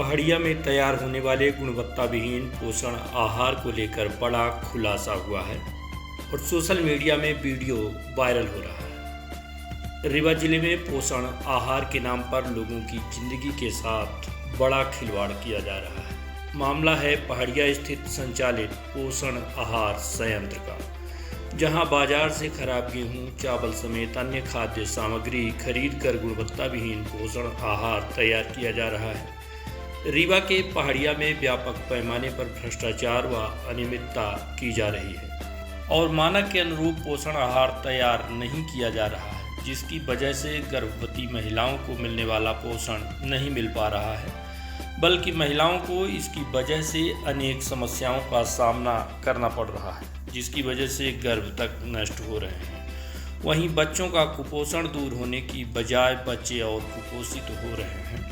पहाड़िया में तैयार होने वाले गुणवत्ता विहीन पोषण आहार को लेकर बड़ा खुलासा हुआ है और सोशल मीडिया में वीडियो वायरल हो रहा है। रीवा जिले में पोषण आहार के नाम पर लोगों की जिंदगी के साथ बड़ा खिलवाड़ किया जा रहा है। मामला है पहाड़िया स्थित संचालित पोषण आहार संयंत्र का, जहां बाजार से खराब गेहूं, चावल समेत अन्य खाद्य सामग्री खरीद कर गुणवत्ता विहीन पोषण आहार तैयार किया जा रहा है। रीवा के पहाड़िया में व्यापक पैमाने पर भ्रष्टाचार व अनियमितता की जा रही है और मानक के अनुरूप पोषण आहार तैयार नहीं किया जा रहा है, जिसकी वजह से गर्भवती महिलाओं को मिलने वाला पोषण नहीं मिल पा रहा है, बल्कि महिलाओं को इसकी वजह से अनेक समस्याओं का सामना करना पड़ रहा है, जिसकी वजह से गर्भ तक नष्ट हो रहे हैं। वहीं बच्चों का कुपोषण दूर होने की बजाय बच्चे और कुपोषित हो रहे हैं।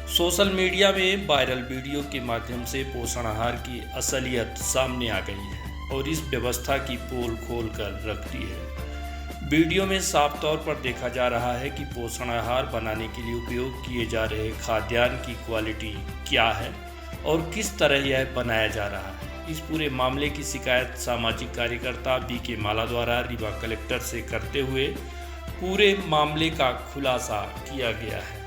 सोशल मीडिया में वायरल वीडियो के माध्यम से पोषण आहार की असलियत सामने आ गई है और इस व्यवस्था की पोल खोल कर रख दी है। वीडियो में साफ तौर पर देखा जा रहा है कि पोषण आहार बनाने के लिए उपयोग किए जा रहे खाद्यान्न की क्वालिटी क्या है और किस तरह यह बनाया जा रहा है। इस पूरे मामले की शिकायत सामाजिक कार्यकर्ता बीके माला द्वारा रीवा कलेक्टर से करते हुए पूरे मामले का खुलासा किया गया है।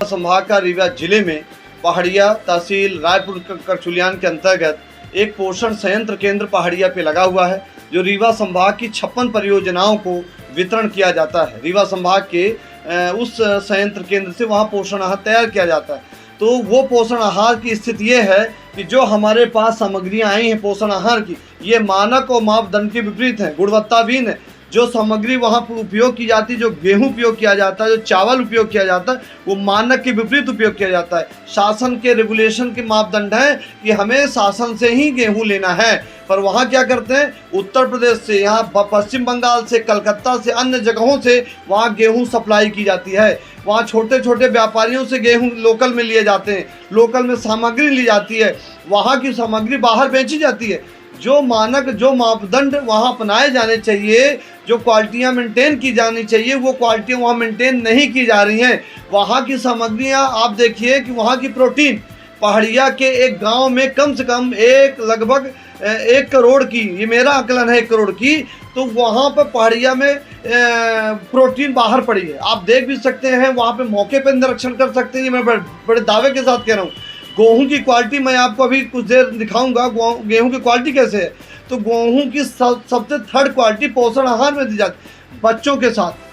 संभाग का रीवा जिले में पहाड़िया तहसील रायपुर करचुलियान के अंतर्गत एक पोषण संयंत्र केंद्र पहाड़िया पे लगा हुआ है, जो रीवा संभाग की 56 परियोजनाओं को वितरण किया जाता है। रीवा संभाग के उस संयंत्र केंद्र से वहाँ पोषण आहार तैयार किया जाता है। तो वो पोषण आहार की स्थिति ये है कि जो हमारे पास सामग्रियाँ आई हैं पोषण आहार की, ये मानक और मापदंड के विपरीत हैं, गुणवत्ताहीन है। जो सामग्री वहाँ पर उपयोग की जाती है, जो गेहूं उपयोग किया जाता है, जो चावल उपयोग किया जाता है, वो मानक के विपरीत उपयोग किया जाता है। शासन के रेगुलेशन के मापदंड है कि हमें शासन से ही गेहूं लेना है, पर वहाँ क्या करते हैं, उत्तर प्रदेश से, यहाँ पश्चिम बंगाल से, कलकत्ता से, अन्य जगहों से वहाँ गेहूं सप्लाई की जाती है। वहाँ छोटे छोटे व्यापारियों से गेहूं लोकल में लिए जाते हैं, लोकल में सामग्री ली जाती है, वहाँ की सामग्री बाहर बेची जाती है। जो मानक, जो मापदंड वहाँ अपनाए जाने चाहिए, जो क्वालिटियाँ मेंटेन की जानी चाहिए, वो क्वालिटियाँ वहाँ मेंटेन नहीं की जा रही हैं। वहाँ की सामग्रियाँ आप देखिए कि वहाँ की प्रोटीन पहाड़िया के एक गांव में कम से कम लगभग 1 करोड़ की, ये मेरा आकलन है 1 करोड़ की, तो वहाँ पर पहाड़िया में प्रोटीन बाहर पड़ी है। आप देख भी सकते हैं, वहाँ पे मौके पर निरीक्षण कर सकते हैं। मैं बड़े दावे के साथ कह रहा हूँ। गेहूं की क्वालिटी मैं आपको अभी कुछ देर दिखाऊंगा, गेहूं की क्वालिटी कैसे है। तो गेहूं की सबसे थर्ड क्वालिटी पोषण आहार में दी जाती है। बच्चों के साथ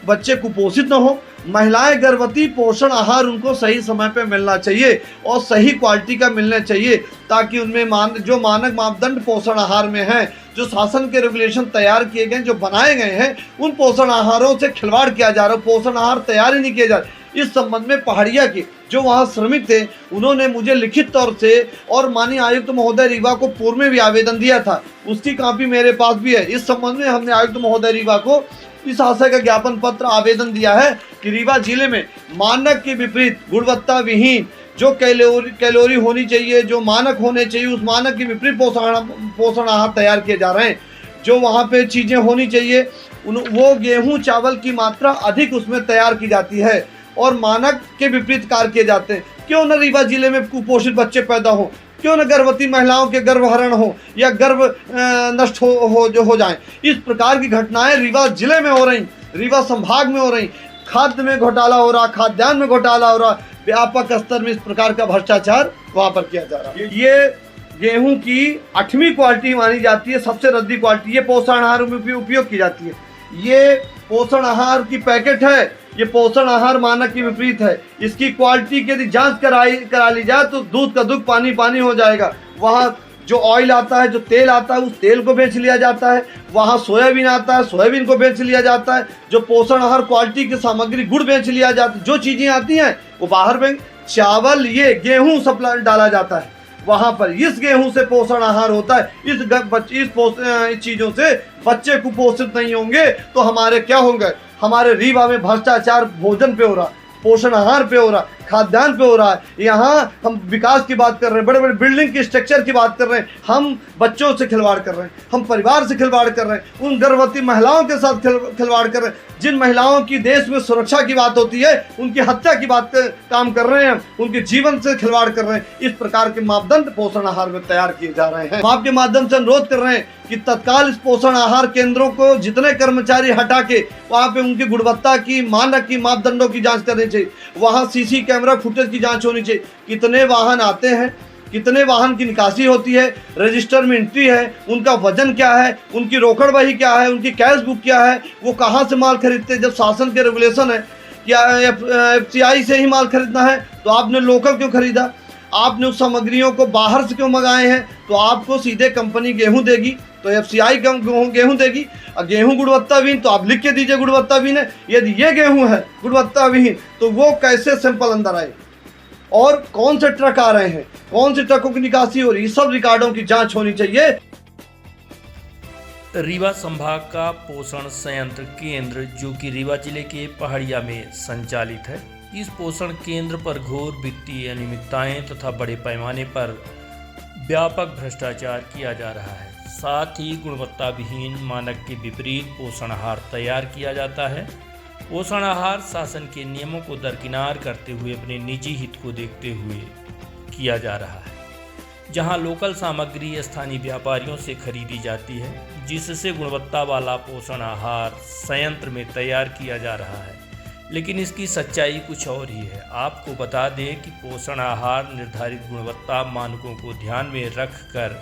बच्चे कुपोषित न हो, महिलाएं गर्भवती, पोषण आहार उनको सही समय पे मिलना चाहिए और सही क्वालिटी का मिलना चाहिए, ताकि उनमें जो मानक मापदंड पोषण आहार में हैं, जो शासन के रेगुलेशन तैयार किए गए, जो बनाए गए हैं, उन पोषण आहारों से खिलवाड़ किया जा रहा है। पोषण आहार तैयार ही नहीं किया जा रहा। इस संबंध में पहाड़िया के जो वहाँ श्रमिक थे, उन्होंने मुझे लिखित तौर से और माननीय आयुक्त महोदय रीवा को पूर्व में भी आवेदन दिया था, उसकी कॉपी मेरे पास भी है। इस संबंध में हमने आयुक्त महोदय रीवा को इस आशय का ज्ञापन पत्र आवेदन दिया है कि रीवा जिले में मानक के विपरीत, गुणवत्ता विहीन, जो कैलोरी होनी चाहिए, जो मानक होने चाहिए, उस मानक के विपरीत पोषण आहार तैयार किए जा रहे हैं। जो वहाँ पे चीज़ें होनी चाहिए, वो गेहूँ चावल की मात्रा अधिक उसमें तैयार की जाती है और मानक के विपरीत कार्य किए जाते हैं। क्यों न रीवा जिले में कुपोषित बच्चे पैदा हो, क्यों न गर्भवती महिलाओं के गर्भहरण हो या गर्भ नष्ट हो जाएं। इस प्रकार की घटनाएं रीवा जिले में हो रही, रीवा संभाग में हो रही। खाद्य में घोटाला हो रहा, खाद्यान्न में घोटाला हो रहा, व्यापक स्तर में इस प्रकार का भ्रष्टाचार वहाँ पर किया जा रहा है। ये गेहूं की 8वीं क्वालिटी मानी जाती है, सबसे रद्दी क्वालिटी। ये पोषण आहार में भी उपयोग की जाती है। ये पोषण आहार की पैकेट है, ये पोषण आहार मानक के विपरीत है। इसकी क्वालिटी की यदि जांच करा ली जाए तो दूध का दूध, पानी पानी हो जाएगा। वहाँ जो ऑयल आता है, जो तेल आता है, उस तेल को बेच लिया जाता है। वहाँ सोयाबीन आता है, सोयाबीन को बेच लिया जाता है। जो पोषण आहार क्वालिटी की सामग्री, गुड़ बेच लिया जाता है। जो चीज़ें आती हैं वो बाहर में, चावल, ये गेहूँ सप्लाई डाला जाता है वहाँ पर। इस गेहूं से पोषण आहार होता है। इस चीज़ों से बच्चे कुपोषित नहीं होंगे तो हमारे क्या होंगे। हमारे रीवा में भ्रष्टाचार भोजन पे हो रहा, पोषण आहार पे हो रहा, खाद्यान्न पे हो रहा है। यहाँ हम विकास की बात कर रहे हैं, बड़े बड़े बिल्डिंग की स्ट्रक्चर की बात कर रहे हैं, हम बच्चों से खिलवाड़ कर रहे हैं, हम परिवार से खिलवाड़ कर रहे हैं, उन गर्भवती महिलाओं के साथ खिलवाड़ कर रहे हैं। जिन महिलाओं की देश में सुरक्षा की बात होती है उनकी हत्या की बात काम कर रहे हैं, उनके जीवन से खिलवाड़ कर रहे हैं। इस प्रकार के मापदंड पोषण आहार में तैयार किए जा रहे हैं। हम आपके माध्यम से अनुरोध कर रहे हैं कि तत्काल इस पोषण आहार केंद्रों को जितने कर्मचारी हटा के वहाँ पे उनकी गुणवत्ता की, मानक की, मापदंडों की जांच करनी चाहिए। वहाँ सीसी कैमरा फुटेज की जांच होनी चाहिए। कितने वाहन आते हैं, कितने वाहन की निकासी होती है, रजिस्टर में एंट्री है, उनका वजन क्या है, उनकी रोकड़ बही क्या है, उनकी कैश बुक क्या है, वो कहाँ से माल खरीदते हैं। जब शासन के रेगुलेशन है या FCI से ही माल खरीदना है तो आपने लोकल क्यों खरीदा? आपने उस सामग्रियों को बाहर से क्यों मंगाए हैं? तो आपको सीधे कंपनी गेहूं देगी तो FCI गेहूं देगी। और गेहूं गुणवत्ताहीन तो आप लिख के दीजिए गुणवत्ताहीन है। यदि ये गेहूं है गुणवत्ताहीन तो वो कैसे सैंपल अंदर आए और कौन से ट्रक आ रहे हैं, कौन से ट्रकों की निकासी हो रही है, सब रिकॉर्डों की जांच होनी चाहिए। रीवा संभाग का पोषण संयंत्र केंद्र जो कि रीवा जिले के पहाड़िया में संचालित है, इस पोषण केंद्र पर घोर वित्तीय अनियमितताएं तथा बड़े पैमाने पर व्यापक भ्रष्टाचार किया जा रहा है। साथ ही गुणवत्ता विहीन, मानक के विपरीत पोषण आहार तैयार किया जाता है। पोषण आहार शासन के नियमों को दरकिनार करते हुए अपने निजी हित को देखते हुए किया जा रहा है। जहां लोकल सामग्री स्थानीय व्यापारियों से खरीदी जाती है, जिससे गुणवत्ता वाला पोषण आहार संयंत्र में तैयार किया जा रहा है। लेकिन इसकी सच्चाई कुछ और ही है। आपको बता दें कि पोषण आहार निर्धारित गुणवत्ता मानकों को ध्यान में रखकर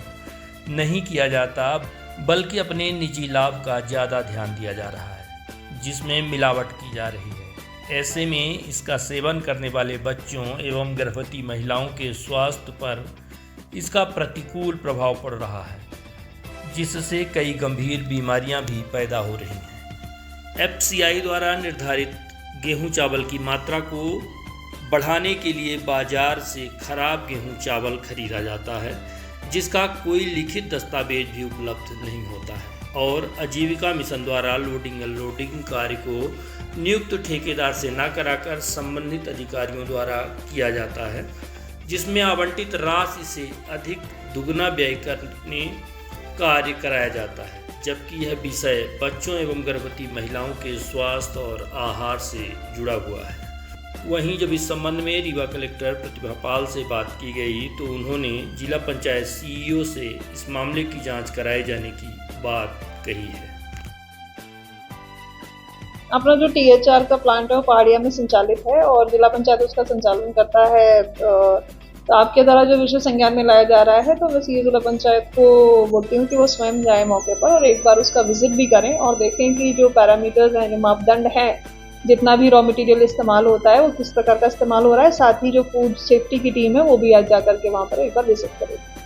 नहीं किया जाता, बल्कि अपने निजी लाभ का ज़्यादा ध्यान दिया जा रहा है, जिसमें मिलावट की जा रही है। ऐसे में इसका सेवन करने वाले बच्चों एवं गर्भवती महिलाओं के स्वास्थ्य पर इसका प्रतिकूल प्रभाव पड़ रहा है, जिससे कई गंभीर बीमारियां भी पैदा हो रही हैं। FCI द्वारा निर्धारित गेहूं चावल की मात्रा को बढ़ाने के लिए बाजार से खराब गेहूं चावल खरीदा जाता है, जिसका कोई लिखित दस्तावेज भी उपलब्ध नहीं होता है। और आजीविका मिशन द्वारा लोडिंग अनलोडिंग कार्य को नियुक्त ठेकेदार से न कराकर संबंधित अधिकारियों द्वारा किया जाता है, जिसमें आवंटित राशि से अधिक दुगना व्यय करने कार्य कराया जाता है, जबकि यह विषय बच्चों एवं गर्भवती महिलाओं के स्वास्थ्य और आहार से जुड़ा हुआ है। वहीं जब इस संबंध में रीवा कलेक्टर प्रतिभा पाल से बात की गई तो उन्होंने जिला पंचायत CEO से इस मामले की जांच कराए जाने की बात कही है। अपना जो THR का प्लांट है वो पहाड़िया में संचालित है और जिला पंचायत उसका संचालन करता है। तो आपके द्वारा जो विषय संज्ञान में लाया जा रहा है तो मैं सीए जिला पंचायत को बोलती हूँ कि वो स्वयं जाए मौके पर और एक बार उसका विजिट भी करें और देखें कि जो पैरामीटर्स हैं, जो मापदंड हैं, जितना भी रॉ मटेरियल इस्तेमाल होता है वो किस प्रकार का इस्तेमाल हो रहा है। साथ ही जो फूड सेफ्टी की टीम है वो भी आज जा करके वहाँ पर एक बार विजिट करेगी।